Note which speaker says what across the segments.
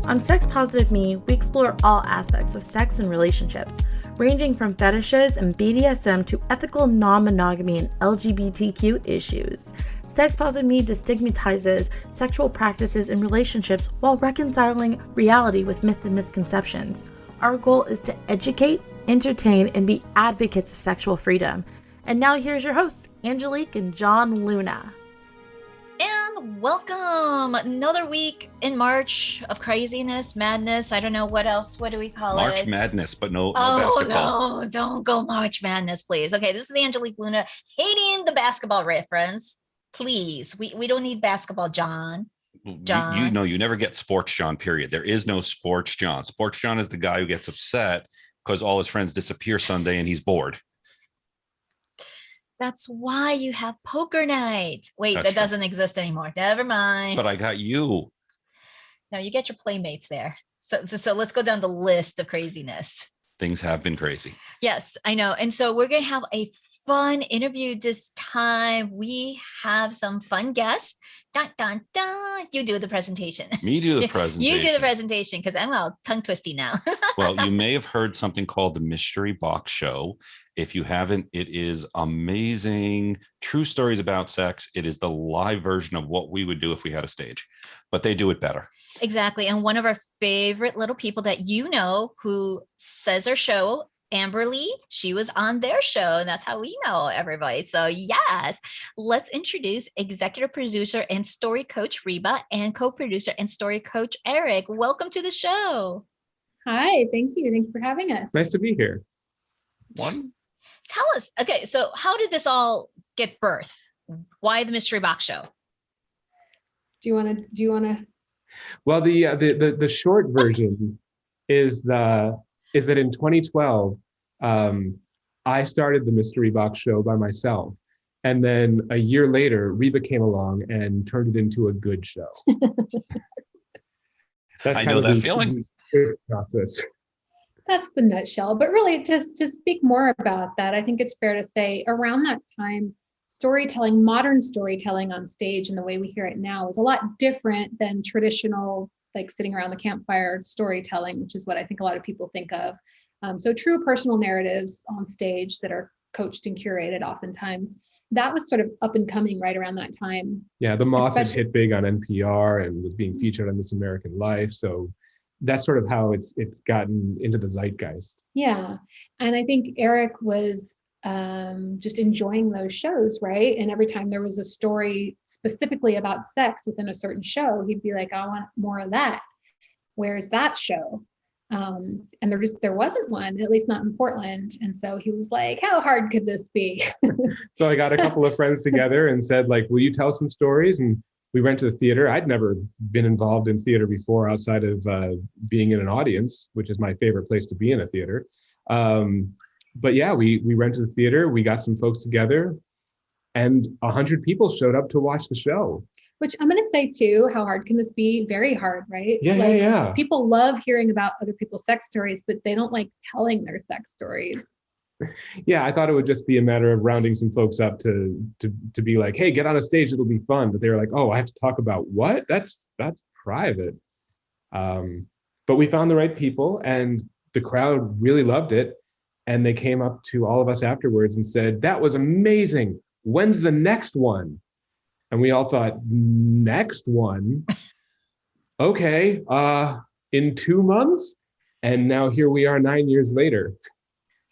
Speaker 1: On Sex Positive Me, we explore all aspects of sex and relationships, ranging from fetishes and BDSM to ethical non-monogamy and LGBTQ issues. Sex Positive Me destigmatizes sexual practices and relationships while reconciling reality with myth and misconceptions. Our goal is to educate, entertain, and be advocates of sexual freedom. And now here's your hosts, Angelique and John Luna.
Speaker 2: And welcome! Another week in March of craziness, madness. I don't know what else. What do we call it?
Speaker 3: March Madness, but no basketball.
Speaker 2: No, don't go March Madness, please. Okay, this is Angelique Luna hating the basketball reference. Please, we don't need basketball, John.
Speaker 3: You never get Sports John, period. There is no Sports John. Sports John is the guy who gets upset because all his friends disappear Sunday and he's bored.
Speaker 2: That's why you have poker night. Wait,
Speaker 3: That's
Speaker 2: that
Speaker 3: true.
Speaker 2: doesn't exist anymore. Never mind.
Speaker 3: But I got you.
Speaker 2: No, you get your playmates there. So let's go down the list of craziness.
Speaker 3: Things have been crazy.
Speaker 2: Yes, I know. And so we're going to have a fun interview this time. We have some fun guests. Dun, dun, dun. You do the presentation.
Speaker 3: Me do the presentation.
Speaker 2: You do the presentation because I'm all tongue twisty now.
Speaker 3: Well, you may have heard something called the Mystery Box Show. If you haven't, it is amazing. True stories about sex. It is the live version of what we would do if we had a stage, but they do it better.
Speaker 2: Exactly. And one of our favorite little people that you know who says our show, Amberly, she was on their show, and that's how we know everybody. So yes, let's introduce executive producer and story coach Reba and co-producer and story coach Eric. Welcome to the show.
Speaker 4: Hi, thank you. Thank you for having us.
Speaker 5: Nice to be here.
Speaker 2: Tell us, okay, so how did this all get birth? Why the Mystery Box Show?
Speaker 4: Do you want to?
Speaker 5: Well, the short version is that in 2012, I started the Mystery Box Show by myself, and then a year later, Reba came along and turned it into a good show. That's
Speaker 3: I know that feeling.
Speaker 5: Process.
Speaker 4: That's the nutshell. But really, just to speak more about that, I think it's fair to say around that time, storytelling, modern storytelling on stage and the way we hear it now is a lot different than traditional, like sitting around the campfire storytelling, which is what I think a lot of people think of. So true personal narratives on stage that are coached and curated oftentimes. That was sort of up and coming right around that time.
Speaker 5: Yeah, The Moth had hit big on NPR and was being featured on This American Life. So that's sort of how it's gotten into the zeitgeist.
Speaker 4: Yeah. And I think Eric was just enjoying those shows, right? And every time there was a story specifically about sex within a certain show, he'd be like, I want more of that. Where's that show? And there wasn't one, at least not in Portland. And so he was like, how hard could this be?
Speaker 5: So I got a couple of friends together and said, like, will you tell some stories? And we went to the theater. I'd never been involved in theater before outside of being in an audience, which is my favorite place to be in a theater. But yeah, we rented the theater. We got some folks together and 100 people showed up to watch the show.
Speaker 4: Which I'm going to say too, how hard can this be? Very hard, right?
Speaker 5: Yeah.
Speaker 4: People love hearing about other people's sex stories, but they don't like telling their sex stories.
Speaker 5: Yeah, I thought it would just be a matter of rounding some folks up to be like, hey, get on a stage, it'll be fun. But they were like, oh, I have to talk about what? That's private. But we found the right people and the crowd really loved it. And they came up to all of us afterwards and said, that was amazing. When's the next one? And we all thought, next one? Okay, in 2 months? And now here we are 9 years later.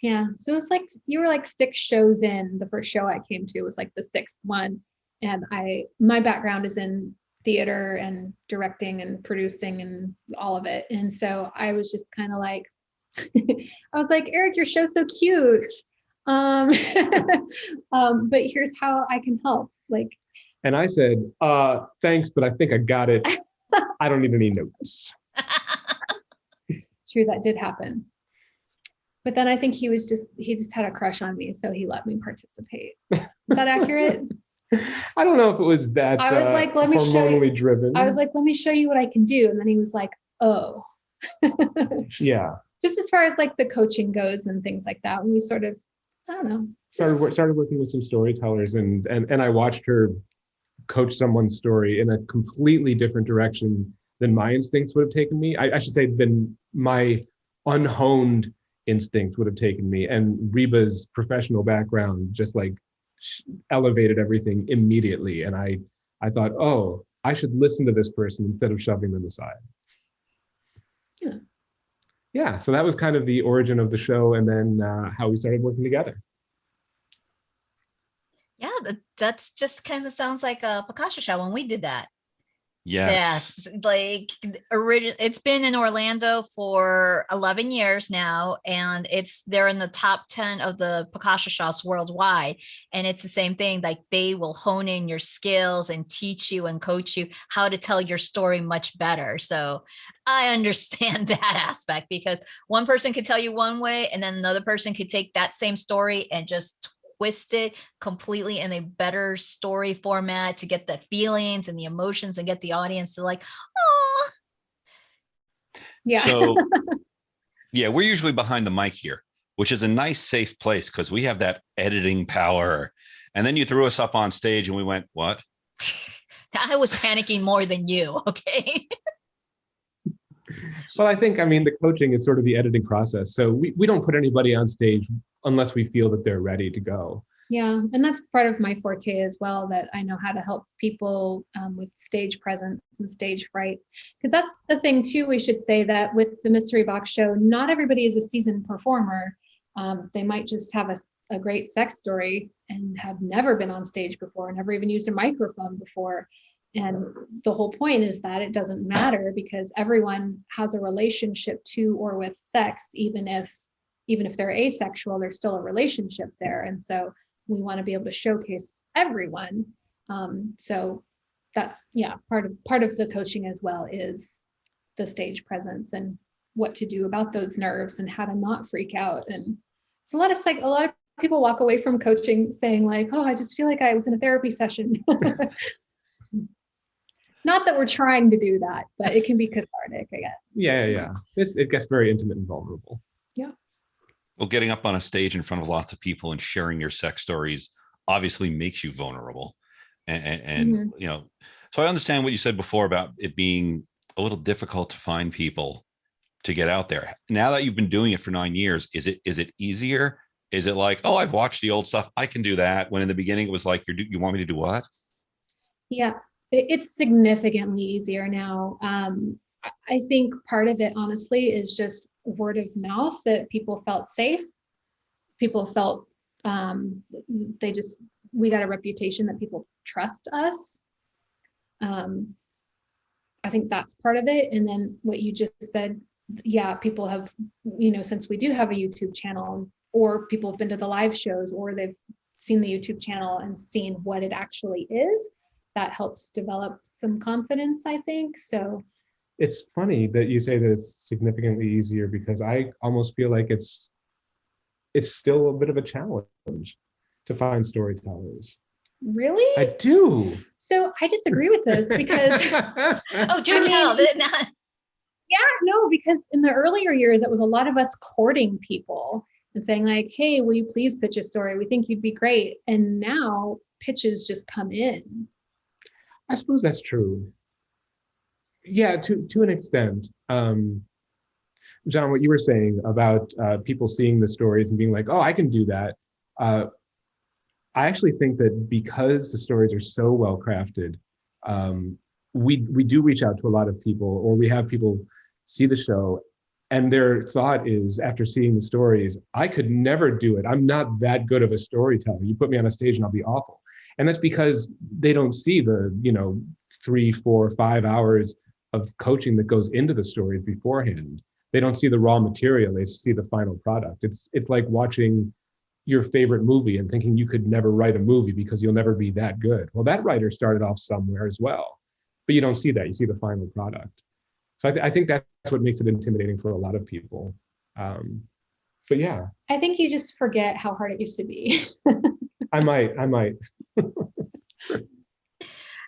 Speaker 4: Yeah, so it's like you were like 6 shows in. The first show I came to was like the 6th one. And my background is in theater and directing and producing and all of it. And so I was just kind of like, I was like, Eric, your show's so cute. But here's how I can help.
Speaker 5: And I said, thanks, but I think I got it. I don't need any notes.
Speaker 4: True, that did happen. But then I think he just had a crush on me, so he let me participate. Is that accurate?
Speaker 5: I don't know if it was that
Speaker 4: I was like, let me
Speaker 5: hormonally driven.
Speaker 4: I was like, let me show you what I can do. And then he was like, oh.
Speaker 5: Yeah.
Speaker 4: Just as far as like the coaching goes and things like that, when we sort of, I don't know.
Speaker 5: Started working with some storytellers and I watched her coach someone's story in a completely different direction than my instincts would have taken me. I should say than my unhoned instinct would have taken me. And Reba's professional background just like elevated everything immediately. And I thought, oh, I should listen to this person instead of shoving them aside. Yeah, so that was kind of the origin of the show, and then how we started working together.
Speaker 2: Yeah, that's just kind of sounds like a Picasso show when we did that.
Speaker 3: Yes.
Speaker 2: Like it's been in Orlando for 11 years now, and they're in the top 10 of the Picasso shops worldwide. And it's the same thing. Like they will hone in your skills and teach you and coach you how to tell your story much better. So I understand that aspect, because one person could tell you one way, and then another person could take that same story and just twist it completely in a better story format to get the feelings and the emotions and get the audience to like, oh,
Speaker 4: Yeah.
Speaker 3: So yeah, we're usually behind the mic here, which is a nice safe place because we have that editing power. And then you threw us up on stage and we went, what?
Speaker 2: I was panicking more than you. Okay.
Speaker 5: Well, I mean, the coaching is sort of the editing process. So we don't put anybody on stage unless we feel that they're ready to go.
Speaker 4: Yeah, and that's part of my forte as well, that I know how to help people with stage presence and stage fright. Because that's the thing too, we should say that with the Mystery Box Show, not everybody is a seasoned performer. They might just have a great sex story and have never been on stage before, never even used a microphone before. And the whole point is that it doesn't matter, because everyone has a relationship to or with sex, even if they're asexual, there's still a relationship there. And so we want to be able to showcase everyone. So that's, yeah, part of the coaching as well is the stage presence and what to do about those nerves and how to not freak out. And it's a lot of people walk away from coaching saying like, oh, I just feel like I was in a therapy session. Not that we're trying to do that, but it can be cathartic, I guess.
Speaker 5: Yeah. It gets very intimate and vulnerable.
Speaker 4: Yeah.
Speaker 3: Well, getting up on a stage in front of lots of people and sharing your sex stories obviously makes you vulnerable. And you know, so I understand what you said before about it being a little difficult to find people to get out there. Now that you've been doing it for 9 years, is it easier? Is it like, oh, I've watched the old stuff, I can do that? When in the beginning it was like, you want me to do what?
Speaker 4: Yeah. It's significantly easier now. I think part of it, honestly, is just word of mouth, that people felt safe. People felt we got a reputation that people trust us. I think that's part of it. And then what you just said, yeah, people have, since we do have a YouTube channel, or people have been to the live shows, or they've seen the YouTube channel and seen what it actually is, that helps develop some confidence, I think. So
Speaker 5: it's funny that you say that it's significantly easier, because I almost feel like it's still a bit of a challenge to find storytellers.
Speaker 4: Really?
Speaker 5: I do.
Speaker 4: So I disagree with this, because
Speaker 2: oh, do tell.
Speaker 4: Yeah, no, because in the earlier years, it was a lot of us courting people and saying like, hey, will you please pitch a story? We think you'd be great. And now pitches just come in.
Speaker 5: I suppose that's true. Yeah, to an extent. John, what you were saying about people seeing the stories and being like, oh, I can do that. I actually think that because the stories are so well crafted, we do reach out to a lot of people, or we have people see the show and their thought is, after seeing the stories, I could never do it. I'm not that good of a storyteller. You put me on a stage and I'll be awful. And that's because they don't see the, 3, 4, 5 hours of coaching that goes into the stories beforehand. They don't see the raw material. They see the final product. It's like watching your favorite movie and thinking you could never write a movie because you'll never be that good. Well, that writer started off somewhere as well, but you don't see that. You see the final product. So I think that's what makes it intimidating for a lot of people. But yeah.
Speaker 4: I think you just forget how hard it used to be.
Speaker 5: I might.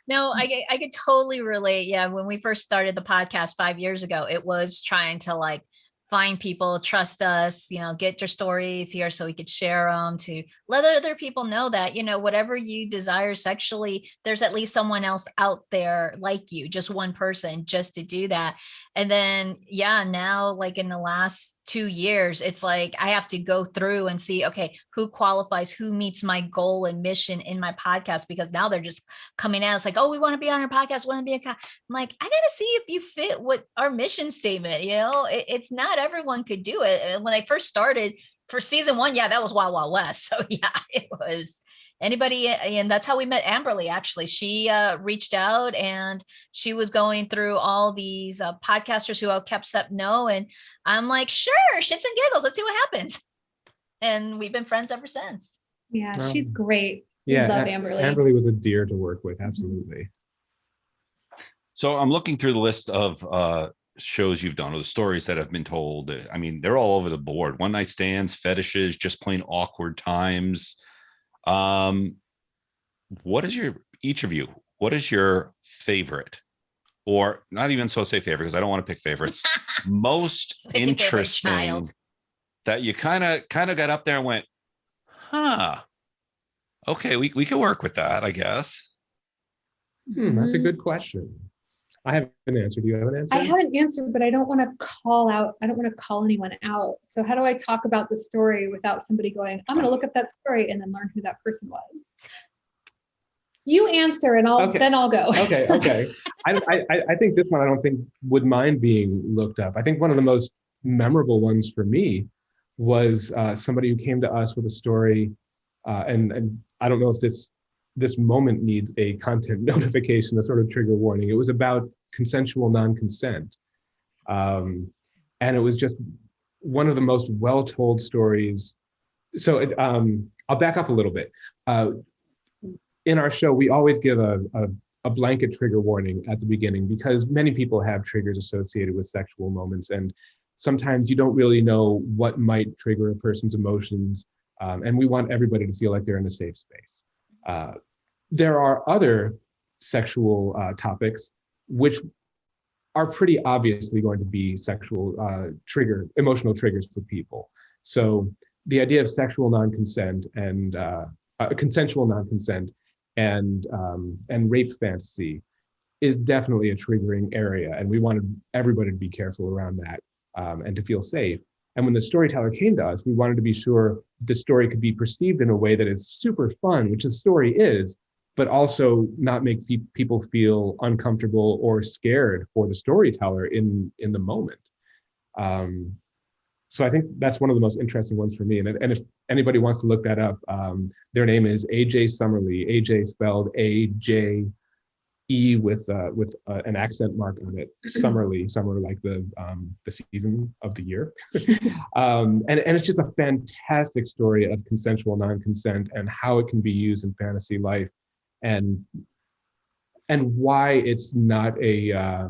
Speaker 2: No, I could totally relate. Yeah, when we first started the podcast 5 years ago, it was trying to like find people, trust us, get your stories here so we could share them, to let other people know that, whatever you desire sexually, there's at least someone else out there like you, just one person, just to do that. And then, now, like in the last 2 years, it's like I have to go through and see, okay, who qualifies, who meets my goal and mission in my podcast, because now they're just coming out. It's like, oh, we want to be on our podcast, want to be I'm like, I gotta see if you fit what our mission statement, it's not everyone could do it. And when I first started for season 1, that was Wild Wild West. So it was anybody. And that's how we met Amberly. Actually, she reached out, and she was going through all these podcasters who kept Sep know. And I'm like, sure, shits and giggles. Let's see what happens. And we've been friends ever since.
Speaker 4: Yeah, she's great.
Speaker 5: Yeah,
Speaker 4: love Amberly.
Speaker 5: Amberly was a dear to work with. Absolutely.
Speaker 3: So I'm looking through the list of shows you've done, or the stories that have been told. I mean, they're all over the board. One night stands, fetishes, just plain awkward times. What is each of you, what is your favorite, or not even so say favorite, because I don't want to pick favorites, most interesting that you kind of got up there and went, okay, we can work with that, I guess.
Speaker 5: That's a good question. I have an answer. Do you have an answer?
Speaker 4: I have an answer, but I don't want to call anyone out. So how do I talk about the story without somebody going, I'm going to look up that story and then learn who that person was? You answer, and then I'll go.
Speaker 5: Okay. I think this one, I don't think would mind being looked up. I think one of the most memorable ones for me was somebody who came to us with a story, and I don't know if this moment needs a content notification, a sort of trigger warning. It was about consensual non-consent. And it was just one of the most well-told stories. So I'll back up a little bit. In our show, we always give a blanket trigger warning at the beginning, because many people have triggers associated with sexual moments. And sometimes you don't really know what might trigger a person's emotions. And we want everybody to feel like they're in a safe space. There are other sexual topics which are pretty obviously going to be emotional triggers for people. So the idea of sexual non-consent and consensual non-consent and rape fantasy is definitely a triggering area, and we wanted everybody to be careful around that and to feel safe. And when the storyteller came to us, we wanted to be sure the story could be perceived in a way that is super fun, which the story is, but also not make people feel uncomfortable or scared for the storyteller in the moment. So I think that's one of the most interesting ones for me. And if anybody wants to look that up, their name is AJ Summerly, AJ spelled AJE with an accent mark on it, Summerly, summer like the season of the year. And it's just a fantastic story of consensual non-consent and how it can be used in fantasy life, and why it's not a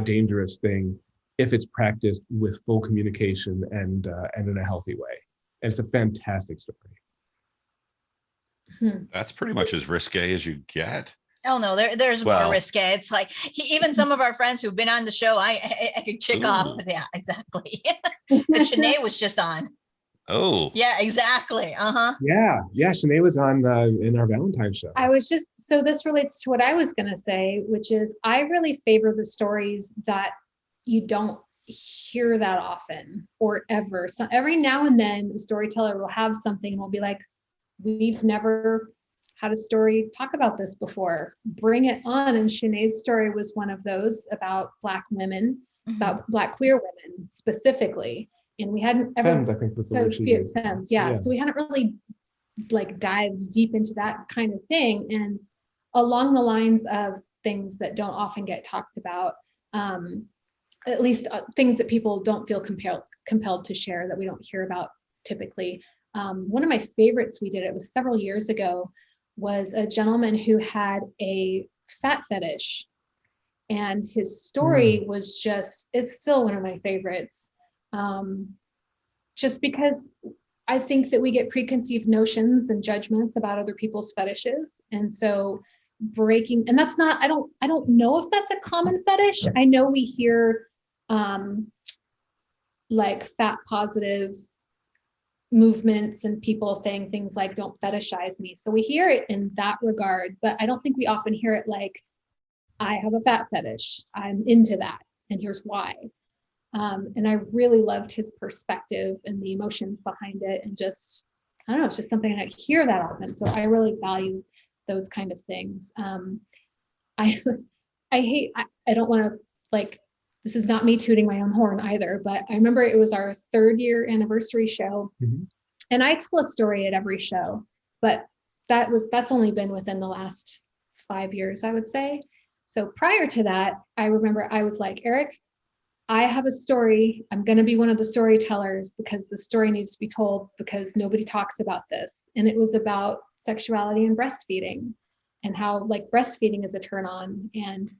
Speaker 5: dangerous thing if it's practiced with full communication and in a healthy way. And it's a fantastic story.
Speaker 3: That's pretty much as risque as you get.
Speaker 2: Oh no, there's more risque. It's like even some of our friends who've been on the show, I could check off. Yeah, exactly. But Shanae was just on.
Speaker 3: Oh.
Speaker 2: Yeah, exactly.
Speaker 5: Yeah. Shanae was on in our Valentine's show.
Speaker 4: So this relates to what I was going to say, which is I really favor the stories that you don't hear that often or ever. So every now and then the storyteller will have something and we'll be like, we've never had a story talk about this before. Bring it on. And Shanae's story was one of those about Black women, about Black queer women specifically. And we hadn't ever
Speaker 5: Femmes, I think was the word she used.
Speaker 4: Femmes, yeah. So we hadn't really dived deep into that kind of thing. And along the lines of things that don't often get talked about, at least things that people don't feel compelled to share, that we don't hear about typically. One of my favorites we did, it was several years ago, was a gentleman who had a fat fetish. And his story was it's still one of my favorites. Just because I think that we get preconceived notions and judgments about other people's fetishes. And so and that's not, I don't know if that's a common fetish. I know we hear like fat positive movements and people saying things like, don't fetishize me. So we hear it in that regard, but I don't think we often hear it like, I have a fat fetish, I'm into that, and here's why. And I really loved his perspective and the emotions behind it, and just, I don't know, it's just something I don't hear that often. So I really value those kind of things. I don't want to, like, this is not me tooting my own horn either, but I remember it was our 3rd year anniversary show. Mm-hmm. And I tell a story at every show, but that's only been within the last 5 years, I would say. So prior to that, I remember I was like, Eric, I have a story. I'm going to be one of the storytellers because the story needs to be told because nobody talks about this. And it was about sexuality and breastfeeding and how like breastfeeding is a turn on. And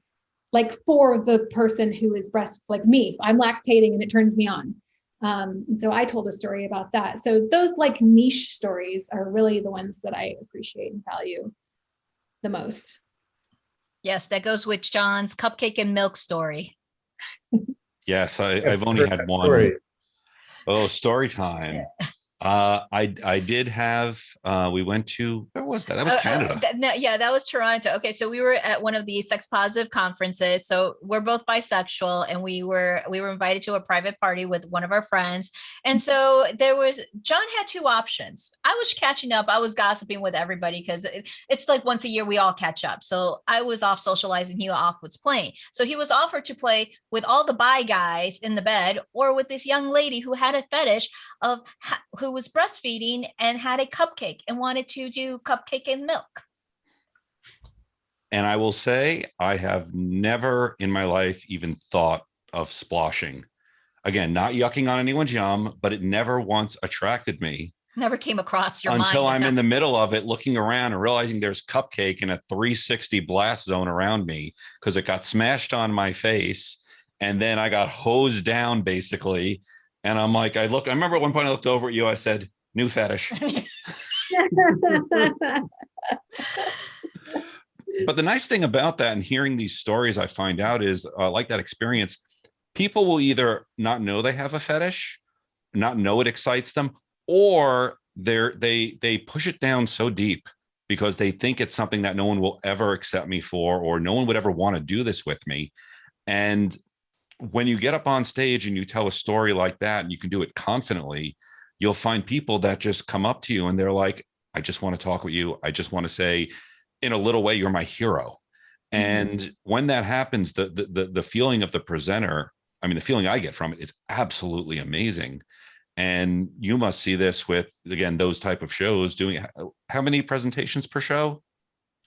Speaker 4: like for the person who is like me, I'm lactating and it turns me on. And so I told a story about that. So those like niche stories are really the ones that I appreciate and value the most.
Speaker 2: Yes, that goes with John's cupcake and milk story.
Speaker 3: Yes, I've only had one. Story. Oh, story time. I did have, we went to, where was that? That was Canada.
Speaker 2: That was Toronto. Okay. So we were at one of the sex positive conferences. So we're both bisexual, and we were invited to a private party with one of our friends. And so John had 2 options. I was catching up. I was gossiping with everybody because it's like once a year we all catch up. So I was off socializing. He was playing. So he was offered to play with all the bi guys in the bed, or with this young lady who had a fetish of who was breastfeeding and had a cupcake and wanted to do cupcake and milk.
Speaker 3: And I will say, I have never in my life even thought of splashing. Again, not yucking on anyone's yum, but it never once attracted me.
Speaker 2: Never came across your mind.
Speaker 3: Until I'm in the middle of it, looking around and realizing there's cupcake in a 360 blast zone around me because it got smashed on my face. And then I got hosed down basically. And I'm like, I remember at one point I looked over at you, I said, new fetish. But the nice thing about that and hearing these stories, I find out is like that experience, people will either not know they have a fetish, not know it excites them, or they push it down so deep because they think it's something that no one will ever accept me for, or no one would ever want to do this with me. And when you get up on stage and you tell a story like that and you can do it confidently, you'll find people that just come up to you and they're like, I just want to talk with you. I just want to say, in a little way, you're my hero. Mm-hmm. And when that happens, the feeling of the presenter, I mean, the feeling I get from it is absolutely amazing. And you must see this with, again, those type of shows. Doing how many presentations per show?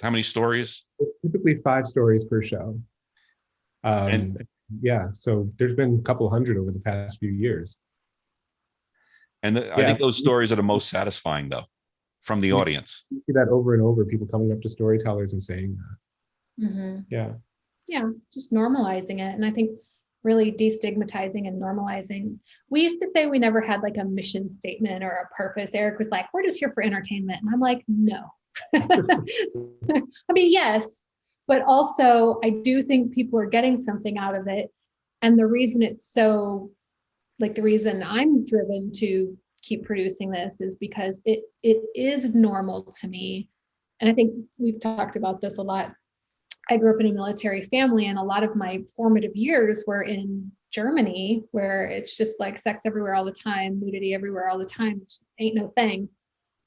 Speaker 3: How many stories?
Speaker 5: Typically 5 stories per show. Yeah, so there's been a couple hundred over the past few years.
Speaker 3: And I think those stories are the most satisfying, though, from the audience.
Speaker 5: You see that over and over, people coming up to storytellers and saying that.
Speaker 4: Mm-hmm.
Speaker 5: Yeah,
Speaker 4: just normalizing it. And I think really destigmatizing and normalizing. We used to say we never had like a mission statement or a purpose. Eric was like, we're just here for entertainment. And I'm like, no. I mean, yes. But also, I do think people are getting something out of it. And the reason it's so, like the reason I'm driven to keep producing this is because it is normal to me. And I think we've talked about this a lot. I grew up in a military family, and a lot of my formative years were in Germany, where it's just like sex everywhere all the time, nudity everywhere all the time, which ain't no thing.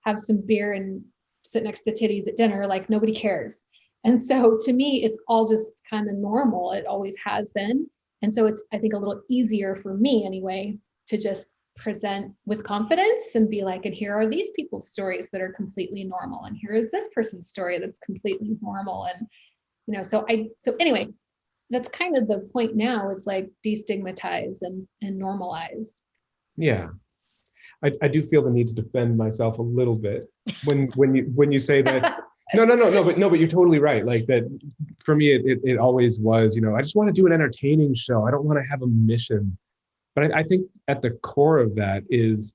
Speaker 4: Have some beer and sit next to titties at dinner, like nobody cares. And so to me, it's all just kind of normal. It always has been. And so it's, I think, a little easier for me anyway, to just present with confidence and be like, and here are these people's stories that are completely normal. And here is this person's story that's completely normal. And, you know, so anyway, that's kind of the point now, is like destigmatize and normalize.
Speaker 5: Yeah. I do feel the need to defend myself a little bit when you say that. No, but you're totally right. Like that, for me, it always was, you know, I just want to do an entertaining show. I don't want to have a mission. But I think at the core of that is,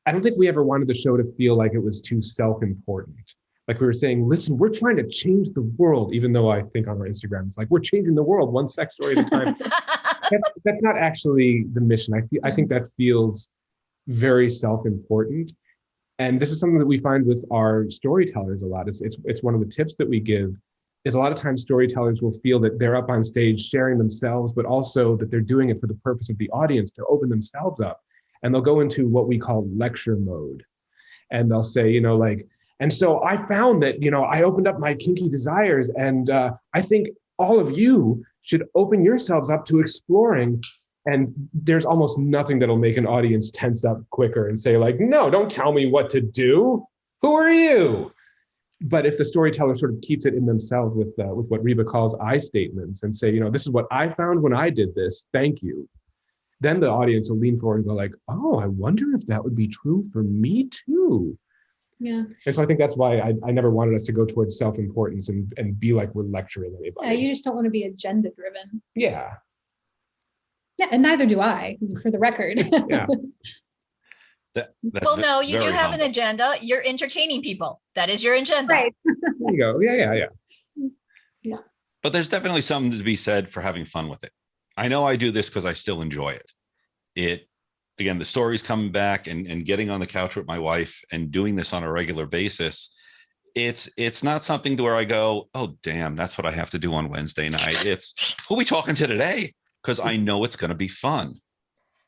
Speaker 5: I don't think we ever wanted the show to feel like it was too self-important. Like we were saying, listen, we're trying to change the world, even though I think on our Instagram, it's like, we're changing the world one sex story at a time. That's not actually the mission. I think that feels very self-important. And this is something that we find with our storytellers a lot. It's one of the tips that we give is a lot of times storytellers will feel that they're up on stage sharing themselves, but also that they're doing it for the purpose of the audience to open themselves up. And they'll go into what we call lecture mode. And they'll say, you know, like, and so I found that, you know, I opened up my kinky desires, and I think all of you should open yourselves up to exploring. And there's almost nothing that'll make an audience tense up quicker and say like, no, don't tell me what to do. Who are you? But if the storyteller sort of keeps it in themselves with what Reba calls I statements and say, you know, this is what I found when I did this, thank you. Then the audience will lean forward and go like, oh, I wonder if that would be true for me too.
Speaker 4: Yeah.
Speaker 5: And so I think that's why I never wanted us to go towards self-importance and be like we're lecturing anybody.
Speaker 4: Yeah, you just don't want to be agenda driven.
Speaker 5: Yeah.
Speaker 4: Yeah, and neither do I, for the record.
Speaker 5: Yeah.
Speaker 2: Well, no, you do have an agenda. You're entertaining people. That is your agenda.
Speaker 4: Right.
Speaker 5: There you go. Yeah.
Speaker 3: But there's definitely something to be said for having fun with it. I know I do this because I still enjoy it. Again, the stories coming back and getting on the couch with my wife and doing this on a regular basis. It's not something to where I go, oh, damn, that's what I have to do on Wednesday night. It's who are we talking to today? Because I know it's going to be fun.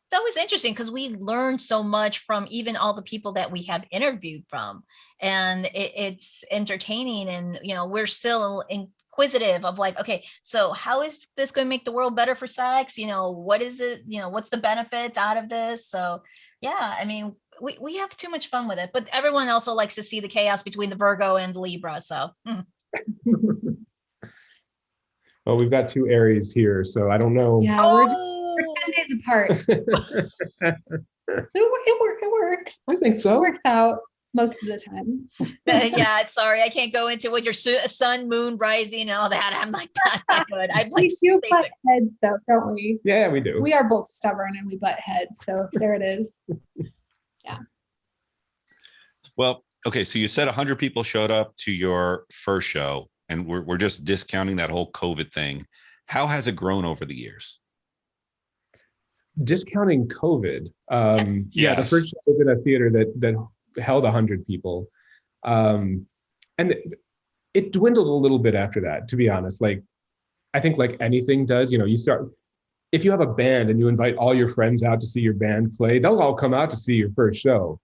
Speaker 2: It's always interesting because we learn so much from even all the people that we have interviewed from, and it's entertaining. And, you know, we're still inquisitive of like, okay, so how is this going to make the world better for sex? You know, what is it? You know, what's the benefits out of this? So yeah, I mean, we have too much fun with it, but everyone also likes to see the chaos between the Virgo and Libra. So.
Speaker 5: Well, we've got two Aries here, so I don't know.
Speaker 4: Yeah, we're 10 days apart. It works.
Speaker 5: I think so.
Speaker 4: It works out most of the time.
Speaker 2: Yeah, sorry, I can't go into what your sun, moon, rising, and all that. I'm like, not good. I
Speaker 4: We do butt heads, though, don't we?
Speaker 5: Yeah, we do.
Speaker 4: We are both stubborn and we butt heads, so there it is. Yeah.
Speaker 3: Well, okay, so you said 100 people showed up to your first show, and we're just discounting that whole COVID thing. How has it grown over the years?
Speaker 5: Discounting COVID.
Speaker 3: Yes.
Speaker 5: Yeah, the first show was in a theater that held 100 people. And it dwindled a little bit after that, to be honest. Like, I think like anything does, you know, if you have a band and you invite all your friends out to see your band play, they'll all come out to see your first show.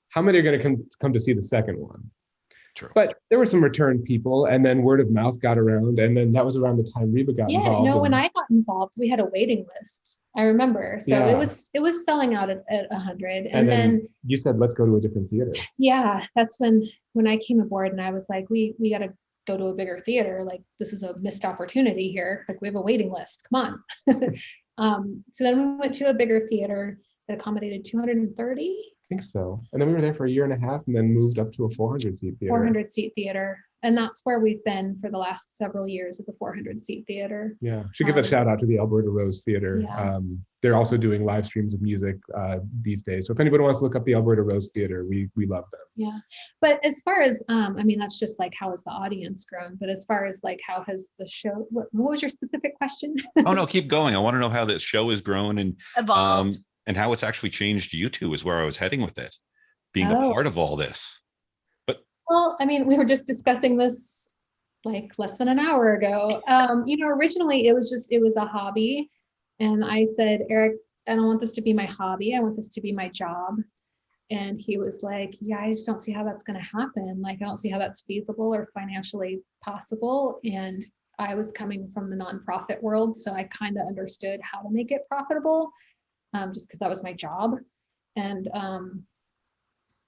Speaker 5: How many are going to come to see the second one? True. But there were some return people, and then word of mouth got around, and then that was around the time Reba got involved.
Speaker 4: Yeah, no, when I got involved, we had a waiting list. I remember. So it was selling out at 100. And then
Speaker 5: you said, let's go to a different theater.
Speaker 4: Yeah, that's when I came aboard and I was like, we got to go to a bigger theater. Like, this is a missed opportunity here. Like, we have a waiting list. Come on. So then we went to a bigger theater that accommodated 230. I
Speaker 5: think so. And then we were there for a year and a half and then moved up to a 400-seat theater.
Speaker 4: 400-seat theater. And that's where we've been for the last several years at the 400-seat theater.
Speaker 5: Yeah. Should give a shout out to the Alberta Rose Theater. Yeah. They're also doing live streams of music these days. So if anybody wants to look up the Alberta Rose Theater, we love them.
Speaker 4: Yeah. But as far as, I mean, that's just like, how has the audience grown? But as far as like, how has the show, what was your specific question?
Speaker 3: Oh, no, keep going. I want to know how this show has grown and
Speaker 2: evolved.
Speaker 3: And how it's actually changed you two is where I was heading with it, being a part of all this. But
Speaker 4: well, I mean, we were just discussing this like less than an hour ago. You know, originally it was a hobby. And I said, Eric, I don't want this to be my hobby. I want this to be my job. And he was like, yeah, I just don't see how that's going to happen. Like, I don't see how that's feasible or financially possible. And I was coming from the nonprofit world, so I kind of understood how to make it profitable. Just because that was my job. And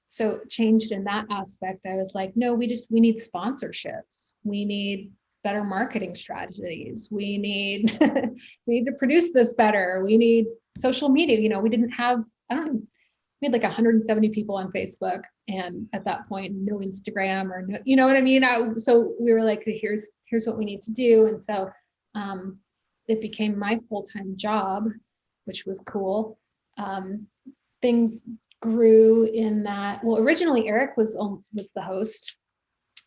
Speaker 4: so it changed in that aspect. I was like, no, we need sponsorships. We need better marketing strategies. We need to produce this better. We need social media. You know, we didn't have, we had like 170 people on Facebook. And at that point, no Instagram or no, you know what I mean? So we were like, here's what we need to do. And so it became my full-time job, which was cool. Things grew in that, well, originally Eric was the host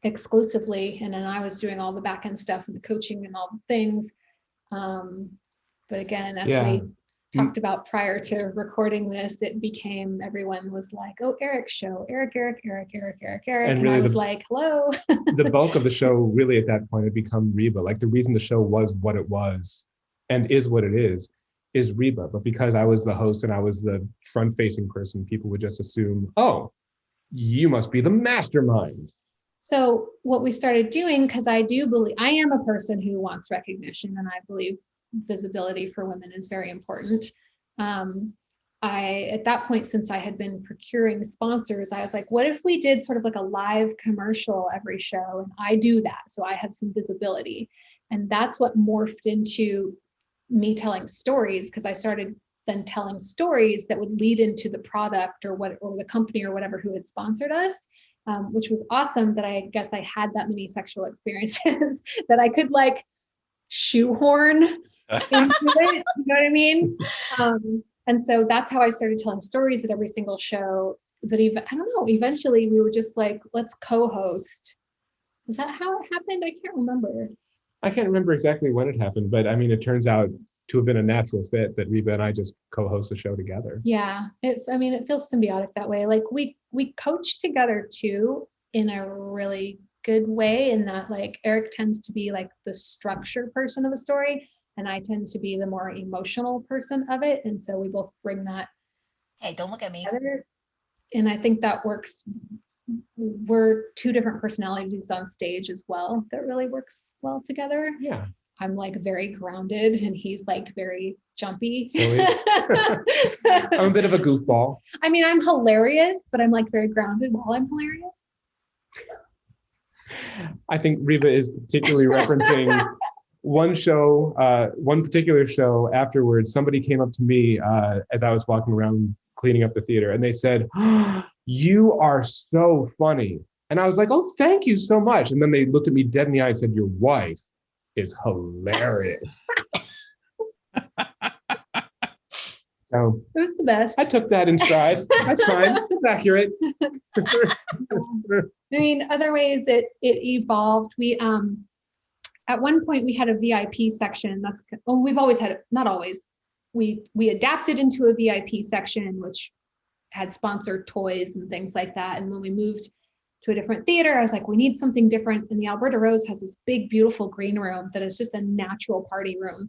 Speaker 4: exclusively, and then I was doing all the back end stuff and the coaching and all the things. But again, as
Speaker 5: Yeah.
Speaker 4: we talked about prior to recording this, it became, everyone was like, oh, Eric's show, Eric. And
Speaker 5: really
Speaker 4: I was like, hello.
Speaker 5: the bulk of the show really at that point had become Reba. Like the reason the show was what it was and is what it is Reba. But because I was the host and I was the front facing person, people would just assume, oh, you must be the mastermind.
Speaker 4: So what we started doing, because I do believe, I am a person who wants recognition, and I believe visibility for women is very important. At that point, since I had been procuring sponsors, I was like, what if we did sort of like a live commercial every show? And I do that, so I have some visibility. And that's what morphed into me telling stories, because I started then telling stories that would lead into the product or the company or whatever who had sponsored us. Which was awesome that I guess I had that many sexual experiences that I could like shoehorn into it. You know what I mean? And so that's how I started telling stories at every single show. But even, I don't know, eventually we were just like, let's co-host. Is that how it happened? I can't remember.
Speaker 5: I can't remember exactly when it happened, but I mean, it turns out to have been a natural fit that Reba and I just co-host the show together.
Speaker 4: Yeah, it feels symbiotic that way. Like we coach together too, in a really good way, in that like Eric tends to be like the structure person of a story, and I tend to be the more emotional person of it. And so we both bring that.
Speaker 2: Hey, don't look at me.
Speaker 4: Together. And I think that works. We're two different personalities on stage as well. That really works well together.
Speaker 5: Yeah.
Speaker 4: I'm like very grounded and he's like very jumpy.
Speaker 5: Silly. I'm a bit of a goofball.
Speaker 4: I mean, I'm hilarious, but I'm like very grounded while I'm hilarious.
Speaker 5: I think Reba is particularly referencing one particular show. Afterwards, somebody came up to me as I was walking around cleaning up the theater, and they said, oh, you are so funny. And I was like, oh, thank you so much. And then they looked at me dead in the eye and said, your wife is hilarious. So
Speaker 4: it was the best.
Speaker 5: I took that in stride. That's fine. It's accurate.
Speaker 4: I mean, other ways it evolved. We at one point we had a VIP section. We've always had it, not always. We adapted into a VIP section, which had sponsored toys and things like that. And when we moved to a different theater, I was like, we need something different. And the Alberta Rose has this big, beautiful green room that is just a natural party room.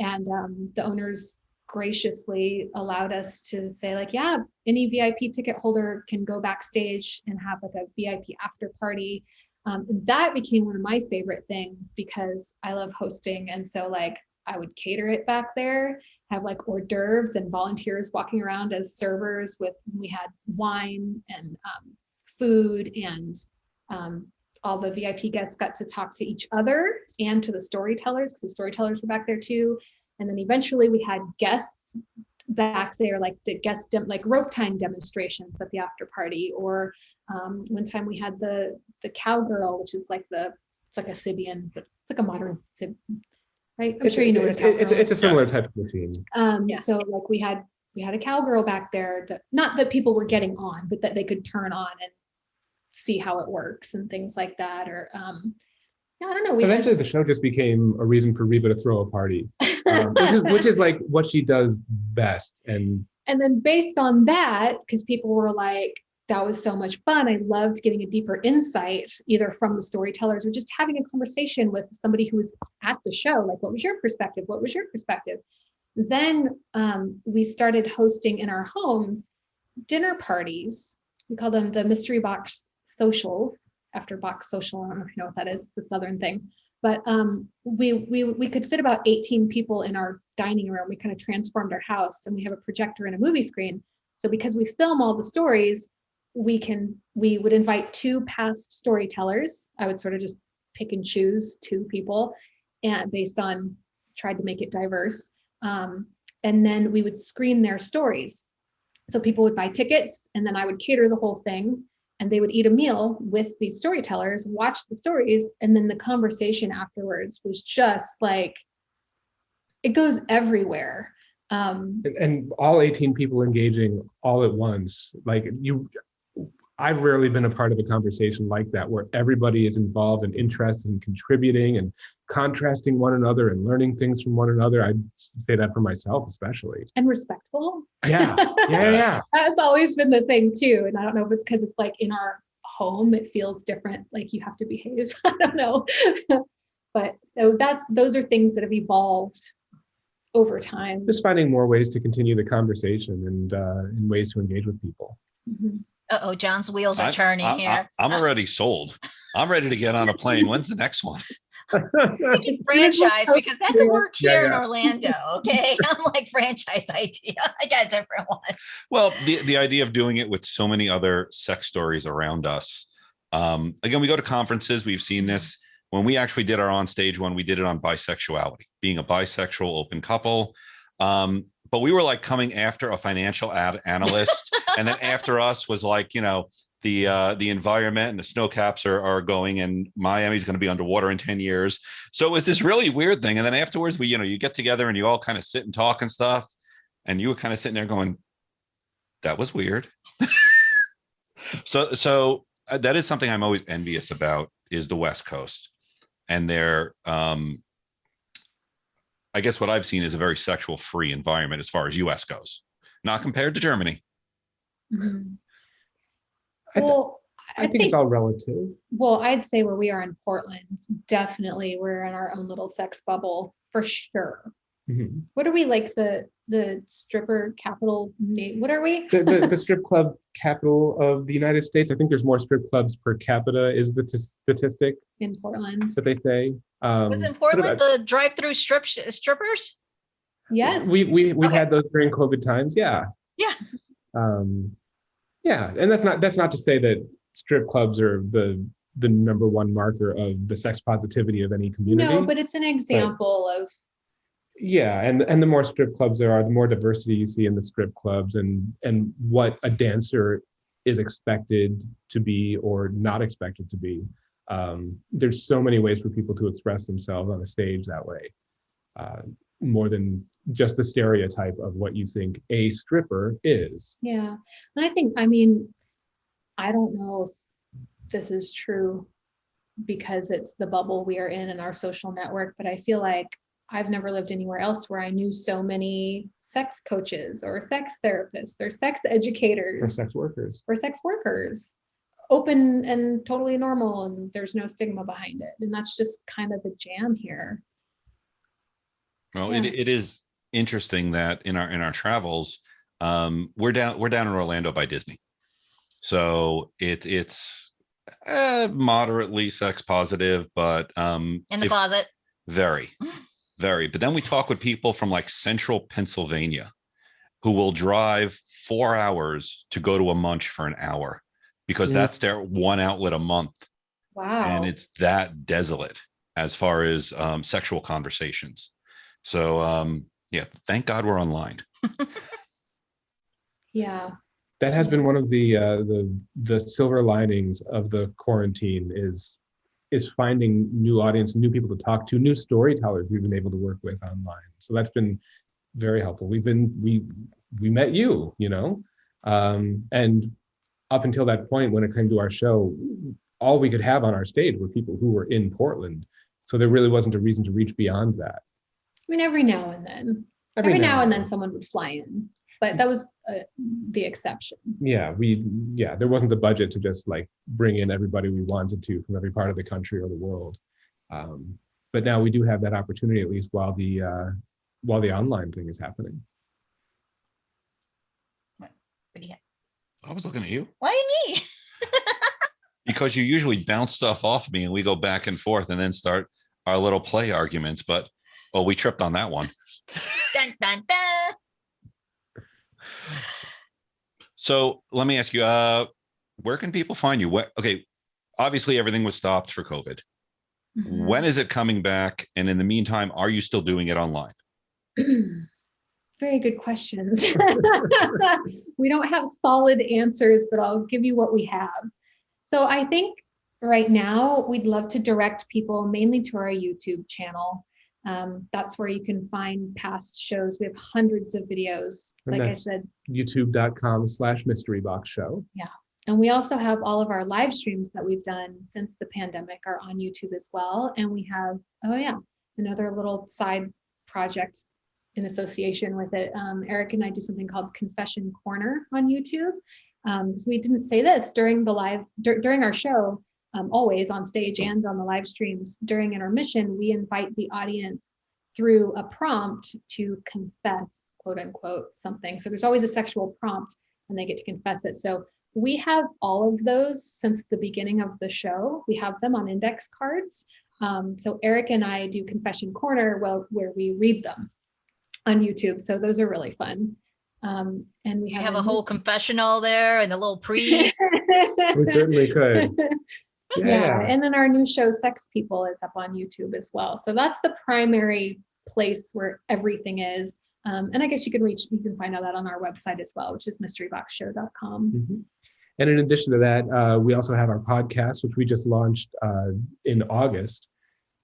Speaker 4: And the owners graciously allowed us to say like, yeah, any VIP ticket holder can go backstage and have like a VIP after party. And that became one of my favorite things because I love hosting. And so like, I would cater it back there, have like hors d'oeuvres and volunteers walking around as servers we had wine and food, and all the VIP guests got to talk to each other and to the storytellers, because the storytellers were back there too. And then eventually we had guests back there, like like rope tying demonstrations at the after party. Or one time we had the cowgirl, which is like it's like a Sibian, but it's like a modern Sibian. Right? I'm sure you know what a cowgirl is.
Speaker 5: It's a similar type of machine.
Speaker 4: So like we had a cowgirl back there that, not that people were getting on, but that they could turn on and see how it works and things like that. Or I don't know.
Speaker 5: Eventually the show just became a reason for Reba to throw a party, which is like what she does best. And
Speaker 4: then based on that, because people were like, that was so much fun. I loved getting a deeper insight, either from the storytellers or just having a conversation with somebody who was at the show. Like, what was your perspective? What was your perspective? Then we started hosting in our homes dinner parties. We call them the mystery box socials, after box social. I don't know if you know what that is, the Southern thing. But we could fit about 18 people in our dining room. We kind of transformed our house, and we have a projector and a movie screen. So because we film all the stories, we would invite two past storytellers. I would sort of just pick and choose two people, and tried to make it diverse. And then we would screen their stories. So people would buy tickets, and then I would cater the whole thing, and they would eat a meal with these storytellers, watch the stories, and then the conversation afterwards was just like, it goes everywhere.
Speaker 5: And all 18 people engaging all at once. Like I've rarely been a part of a conversation like that where everybody is involved and interested in contributing and contrasting one another and learning things from one another. I'd say that for myself, especially.
Speaker 4: And respectful.
Speaker 5: Yeah.
Speaker 4: That's always been the thing too. And I don't know if it's because it's like in our home, it feels different, like you have to behave. I don't know. But so those are things that have evolved over time.
Speaker 5: Just finding more ways to continue the conversation and ways to engage with people.
Speaker 4: Mm-hmm.
Speaker 2: Uh-oh, John's wheels are turning here.
Speaker 3: I'm already sold. I'm ready to get on a plane. When's the next one?
Speaker 2: We can franchise because that could work here in Orlando. Okay. I'm like franchise idea. I got a different one.
Speaker 3: Well, the idea of doing it with so many other sex stories around us. Again, we go to conferences. We've seen this. When we actually did our on stage one, we did it on bisexuality, being a bisexual open couple. But we were like coming after a financial analyst, and then after us was like, the environment and the snow caps are going, and Miami's going to be underwater in 10 years. So it was this really weird thing. And then afterwards, you get together and you all kind of sit and talk and stuff. And you were kind of sitting there going, that was weird. So that is something I'm always envious about, is the West Coast. And their, I guess what I've seen is a very sexual free environment as far as US goes, not compared to Germany.
Speaker 4: Mm-hmm.
Speaker 5: I think it's all relative.
Speaker 4: Well, I'd say where we are in Portland, definitely we're in our own little sex bubble for sure.
Speaker 5: Mm-hmm.
Speaker 4: What are we, like the stripper capital? What are we?
Speaker 5: the strip club capital of the United States. I think there's more strip clubs per capita is the statistic
Speaker 4: In Portland.
Speaker 5: that they say.
Speaker 2: Was in Portland the drive-through strippers?
Speaker 4: Yes.
Speaker 5: We had those during COVID times. Yeah.
Speaker 2: Yeah.
Speaker 5: Yeah, and that's not to say that strip clubs are the number one marker of the sex positivity of any community.
Speaker 4: No, but it's an example of.
Speaker 5: Yeah, and the more strip clubs there are, the more diversity you see in the strip clubs, and what a dancer is expected to be or not expected to be. There's so many ways for people to express themselves on a stage that way, more than just the stereotype of what you think a stripper is.
Speaker 4: Yeah, and I don't know if this is true because it's the bubble we are in our social network, but I feel like I've never lived anywhere else where I knew so many sex coaches or sex therapists or sex educators
Speaker 5: or sex workers,
Speaker 4: open and totally normal, and there's no stigma behind it. And that's just kind of the jam here.
Speaker 3: Well, it is interesting that in our travels, we're down in Orlando by Disney, so it's moderately sex positive, but
Speaker 2: in the closet,
Speaker 3: very. But then we talk with people from like central Pennsylvania who will drive 4 hours to go to a munch for an hour because that's their one outlet a month.
Speaker 4: Wow.
Speaker 3: And it's that desolate as far as sexual conversations. So thank God we're online.
Speaker 4: Yeah.
Speaker 5: That has been one of the silver linings of the quarantine is finding new audience, new people to talk to, new storytellers we've been able to work with online. So that's been very helpful. We met you, and up until that point, when it came to our show, all we could have on our stage were people who were in Portland. So there really wasn't a reason to reach beyond that.
Speaker 4: Every now and then someone would fly in, but that was the exception.
Speaker 5: Yeah, there wasn't the budget to just like bring in everybody we wanted to from every part of the country or the world. But now we do have that opportunity, at least while the online thing is happening.
Speaker 3: I was looking at you.
Speaker 2: Why me?
Speaker 3: Because you usually bounce stuff off me and we go back and forth and then start our little play arguments. But we tripped on that one.
Speaker 2: Dun, dun, dun.
Speaker 3: So let me ask you, where can people find you? Obviously everything was stopped for COVID. Mm-hmm. When is it coming back? And in the meantime, are you still doing it online?
Speaker 4: Very good questions. We don't have solid answers, but I'll give you what we have. So I think right now we'd love to direct people mainly to our YouTube channel. That's where you can find past shows. We have hundreds of videos. Like I said,
Speaker 5: youtube.com/mysteryboxshow.
Speaker 4: Yeah. And we also have all of our live streams that we've done since the pandemic are on YouTube as well. And we have, oh yeah, another little side project in association with it. Eric and I do something called Confession Corner on YouTube. So we didn't say this during the live, during our show, always on stage and on the live streams. During intermission, we invite the audience through a prompt to confess, quote unquote, something. So there's always a sexual prompt and they get to confess it. So we have all of those since the beginning of the show. We have them on index cards. So Eric and I do Confession Corner where we read them on YouTube. So those are really fun. And we
Speaker 2: have a whole confessional there and the little priest.
Speaker 5: We certainly could.
Speaker 4: Yeah. And then our new show, Sex People, is up on YouTube as well. So that's the primary place where everything is. And I guess you can find out that on our website as well, which is mysteryboxshow.com.
Speaker 5: Mm-hmm. And in addition to that, we also have our podcast, which we just launched in August.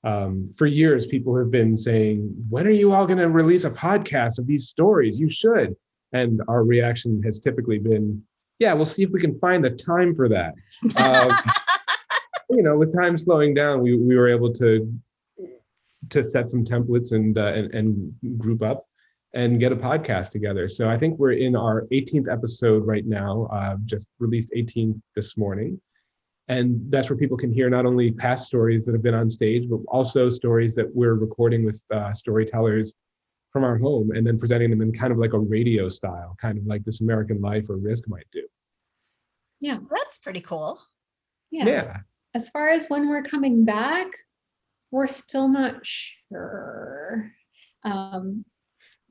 Speaker 5: For years, people have been saying, when are you all going to release a podcast of these stories? You should. And our reaction has typically been, yeah, we'll see if we can find the time for that. With time slowing down, we were able to set some templates and group up and get a podcast together. So I think we're in our 18th episode right now, just released 18th this morning. And that's where people can hear not only past stories that have been on stage, but also stories that we're recording with storytellers from our home and then presenting them in kind of like a radio style, kind of like This American Life or Risk might do.
Speaker 4: Yeah.
Speaker 2: That's pretty cool.
Speaker 4: Yeah. As far as when we're coming back, we're still not sure.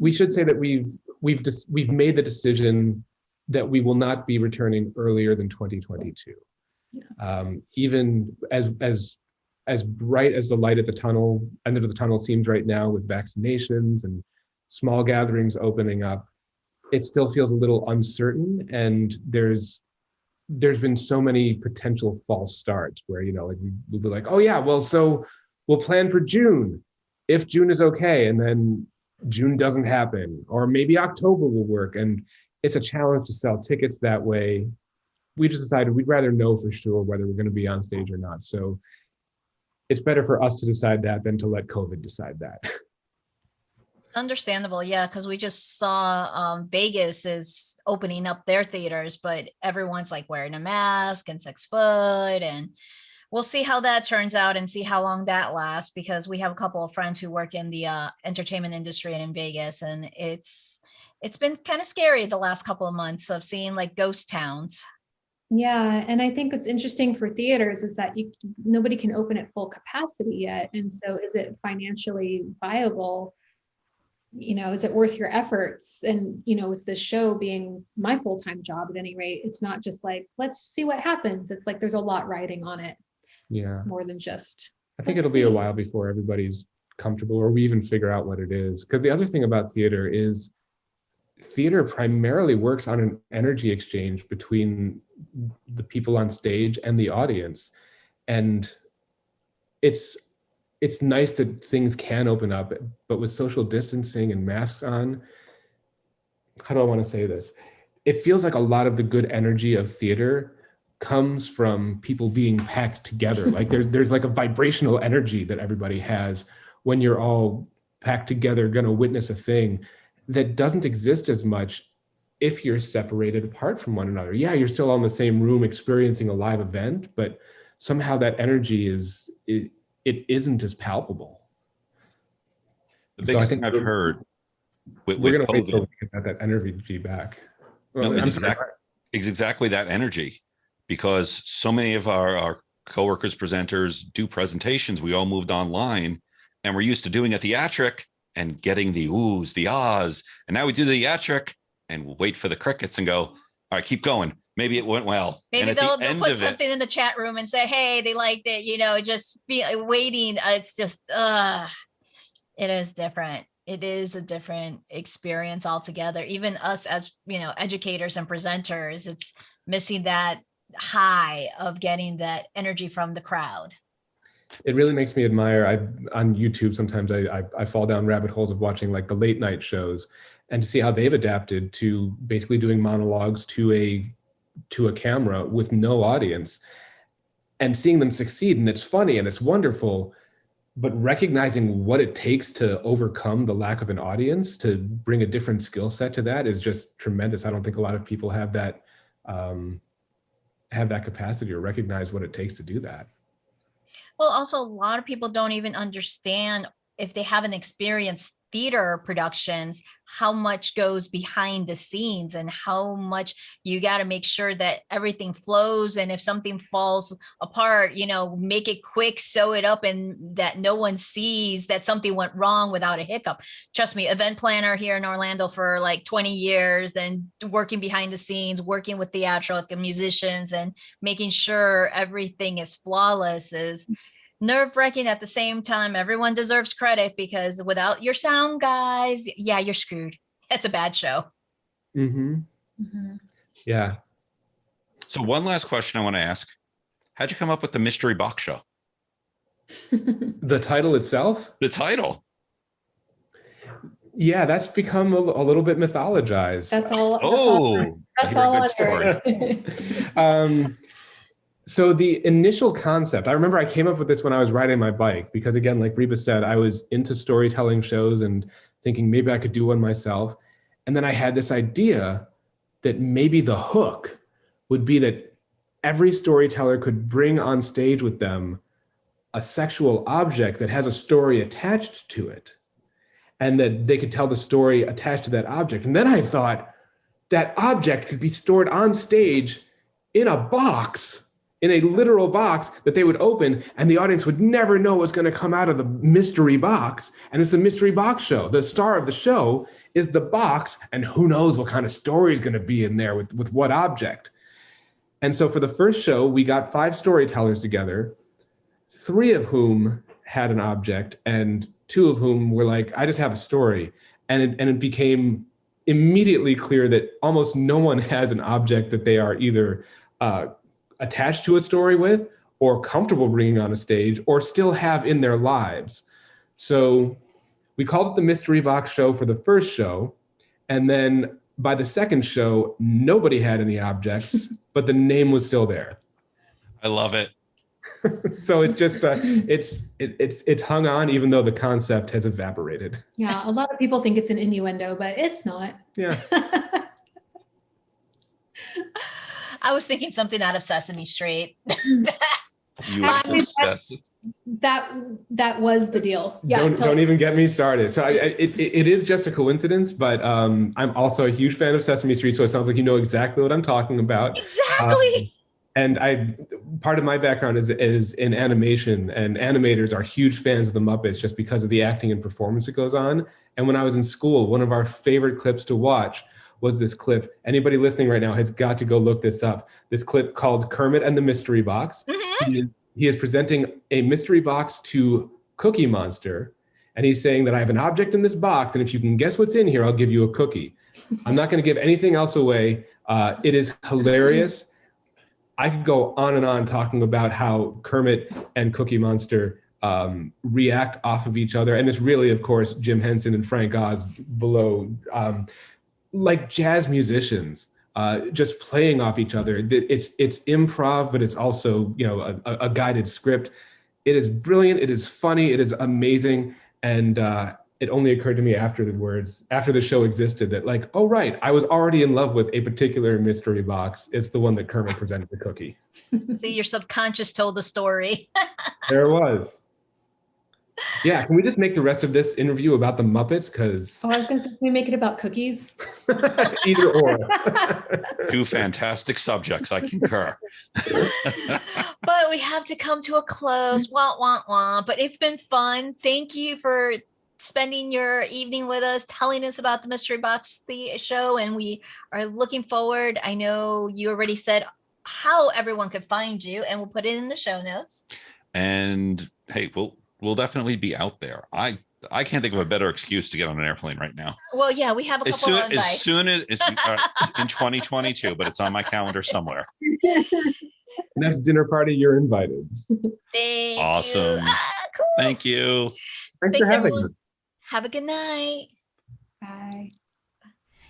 Speaker 5: We should say that we've made the decision that we will not be returning earlier than 2022. Yeah. Even as bright as the light at the end of the tunnel seems right now with vaccinations and small gatherings opening up, it still feels a little uncertain. And there's been so many potential false starts where, we'll be like, oh yeah, well, so we'll plan for June, if June is okay. And then June doesn't happen, or maybe October will work. And it's a challenge to sell tickets that way. We just decided we'd rather know for sure whether we're going to be on stage or not. So it's better for us to decide that than to let COVID decide that.
Speaker 2: Understandable. Yeah. Cause we just saw Vegas is opening up their theaters, but everyone's like wearing a mask and 6 foot, and we'll see how that turns out and see how long that lasts, because we have a couple of friends who work in the entertainment industry and in Vegas, and it's been kind of scary the last couple of months of seeing like ghost towns.
Speaker 4: Yeah. And I think what's interesting for theaters is that nobody can open at full capacity yet. And so is it financially viable? Is it worth your efforts? And, with this show being my full-time job at any rate, it's not just like, let's see what happens. It's like, there's a lot riding on it.
Speaker 5: Yeah.
Speaker 4: More than just.
Speaker 5: I think it'll be a while before everybody's comfortable or we even figure out what it is. Because the other thing about theater is theater primarily works on an energy exchange between the people on stage and the audience. And it's nice that things can open up, but with social distancing and masks on, how do I want to say this? It feels like a lot of the good energy of theater comes from people being packed together. Like there's like a vibrational energy that everybody has when you're all packed together, going to witness a thing that doesn't exist as much if you're separated apart from one another. Yeah, you're still all in the same room experiencing a live event, but somehow that energy it isn't as palpable.
Speaker 3: The biggest thing I've heard with
Speaker 5: we're going to wait
Speaker 3: COVID,
Speaker 5: till we get that energy back.
Speaker 3: No, it's exactly that energy, because so many of our coworkers, presenters do presentations. We all moved online, and we're used to doing a theatric and getting the oohs, the ahs, and now we do the theatric and we'll wait for the crickets and go, all right, keep going. Maybe it went well.
Speaker 2: Maybe they'll put something in the chat room and say, hey, they liked it, just be waiting. It's just, it is different. It is a different experience altogether. Even us as, educators and presenters, it's missing that high of getting that energy from the crowd.
Speaker 5: It really makes me admire. On YouTube, sometimes I fall down rabbit holes of watching like the late night shows and to see how they've adapted to basically doing monologues to a to a camera with no audience and seeing them succeed. And it's funny and it's wonderful, but recognizing what it takes to overcome the lack of an audience, to bring a different skill set to that, is just tremendous. I don't think a lot of people have that capacity or recognize what it takes to do that.
Speaker 2: Well, also, a lot of people don't even understand, if they haven't experienced theater productions, how much goes behind the scenes and how much you got to make sure that everything flows. And if something falls apart, make it quick, sew it up, and that no one sees that something went wrong without a hiccup. Trust me, event planner here in Orlando for like 20 years and working behind the scenes, working with theatrical musicians and making sure everything is flawless is nerve-wracking. At the same time, everyone deserves credit, because without your sound guys, yeah, you're screwed. It's a bad show.
Speaker 5: Yeah.
Speaker 3: So one last question I want to ask. How'd you come up with the Mystery Box Show?
Speaker 5: The title itself?
Speaker 3: The title.
Speaker 5: Yeah, that's become a little bit mythologized.
Speaker 4: That's all.
Speaker 2: That's all on
Speaker 4: Earth.
Speaker 5: So the initial concept, I remember I came up with this when I was riding my bike, because again, like Reba said, I was into storytelling shows and thinking maybe I could do one myself. And then I had this idea that maybe the hook would be that every storyteller could bring on stage with them a sexual object that has a story attached to it, and that they could tell the story attached to that object. And then I thought that object could be stored on stage in a box, in a literal box that they would open, and the audience would never know what's going to come out of the mystery box. And it's the Mystery Box Show. The star of the show is the box, and who knows what kind of story is going to be in there with what object. And so for the first show, we got 5 storytellers together, 3 of whom had an object, and 2 of whom were like, I just have a story. And it became immediately clear that almost no one has an object that they are either attached to a story with, or comfortable bringing on a stage, or still have in their lives. So we called it the Mystery Box Show for the first show. And then by the second show, nobody had any objects, but the name was still there.
Speaker 3: I love it.
Speaker 5: So it's just, it's hung on, even though the concept has evaporated.
Speaker 4: Yeah, a lot of people think it's an innuendo, but it's not.
Speaker 5: Yeah.
Speaker 2: I was thinking something out of Sesame Street.
Speaker 3: You were
Speaker 4: Actually,
Speaker 3: obsessed.
Speaker 4: that was the deal. Yeah.
Speaker 5: Don't even get me started. So it is just a coincidence, but I'm also a huge fan of Sesame Street. So it sounds like you know exactly what I'm talking about.
Speaker 2: Exactly.
Speaker 5: And part of my background is in animation, and animators are huge fans of the Muppets just because of the acting and performance that goes on. And when I was in school, one of our favorite clips to watch was this clip. Anybody listening right now has got to go look this up. This clip called Kermit and the Mystery Box.
Speaker 2: Mm-hmm.
Speaker 5: He is presenting a mystery box to Cookie Monster. And he's saying that I have an object in this box, and if you can guess what's in here, I'll give you a cookie. I'm not going to give anything else away. It is hilarious. I could go on and on talking about how Kermit and Cookie Monster react off of each other. And it's really, of course, Jim Henson and Frank Oz below, like jazz musicians, just playing off each other. It's improv, but it's also, a guided script. It is brilliant. It is funny. It is amazing. And it only occurred to me after the show existed, that like, oh, right, I was already in love with a particular mystery box. It's the one that Kermit presented the cookie.
Speaker 2: See, your subconscious told the story.
Speaker 5: There it was. Yeah, can we just make the rest of this interview about the Muppets? Because
Speaker 4: I was going to say, can we make it about cookies?
Speaker 5: either or.
Speaker 3: 2 fantastic subjects. I concur.
Speaker 2: But we have to come to a close. Wah, wah, wah. But it's been fun. Thank you for spending your evening with us, telling us about the Mystery Box Show, and we are looking forward. I know you already said how everyone could find you, and we'll put it in the show notes.
Speaker 3: And hey, we'll definitely be out there. I can't think of a better excuse to get on an airplane right now.
Speaker 2: Well, yeah, we have a couple of invites.
Speaker 3: As soon as it's in 2022, but it's on my calendar somewhere.
Speaker 5: Next dinner party, you're invited.
Speaker 2: Thank
Speaker 3: Awesome.
Speaker 2: you. Cool.
Speaker 3: Thank you.
Speaker 5: Thanks for having me.
Speaker 2: Have a good night.
Speaker 4: Bye.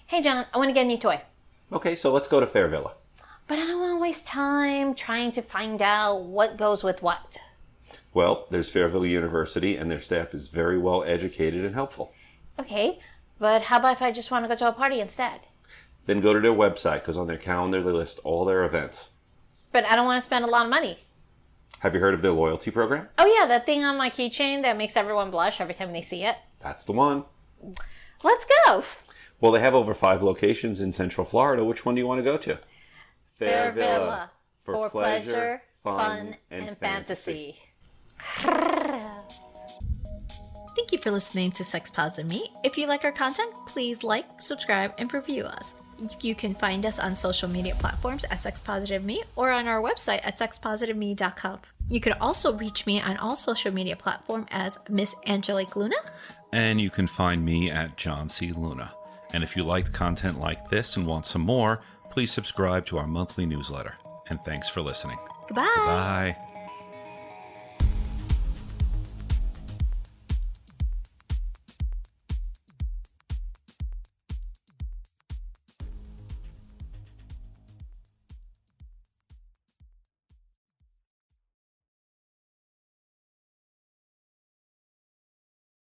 Speaker 2: Hey, John, I want to get a new toy.
Speaker 6: Okay, so let's go to Fairvilla. But I don't want to waste time trying to find out what goes with what.
Speaker 3: Well, there's Fairville University, and their staff is very well educated and helpful.
Speaker 6: Okay, but how about if I just want to go to a party instead?
Speaker 3: Then go to their website, because on their calendar they list all their events.
Speaker 6: But I don't want to spend a lot of money.
Speaker 3: Have you heard of their loyalty program?
Speaker 6: Oh yeah, that thing on my keychain that makes everyone blush every time they see it.
Speaker 3: That's the one.
Speaker 6: Let's go.
Speaker 3: Well, they have over 5 locations in Central Florida. Which one do you want to go to?
Speaker 6: Fairville. For pleasure, fun, and fantasy.
Speaker 2: Thank you for listening to Sex Positive Me. If you like our content, please like, subscribe, and review us. You can find us on social media platforms at Sex Positive Me or on our website at sexpositiveme.com. You can also reach me on all social media platforms as Miss Angelique Luna.
Speaker 3: And you can find me at John C. Luna. And if you liked content like this and want some more, please subscribe to our monthly newsletter. And thanks for listening.
Speaker 2: Goodbye.
Speaker 3: Goodbye.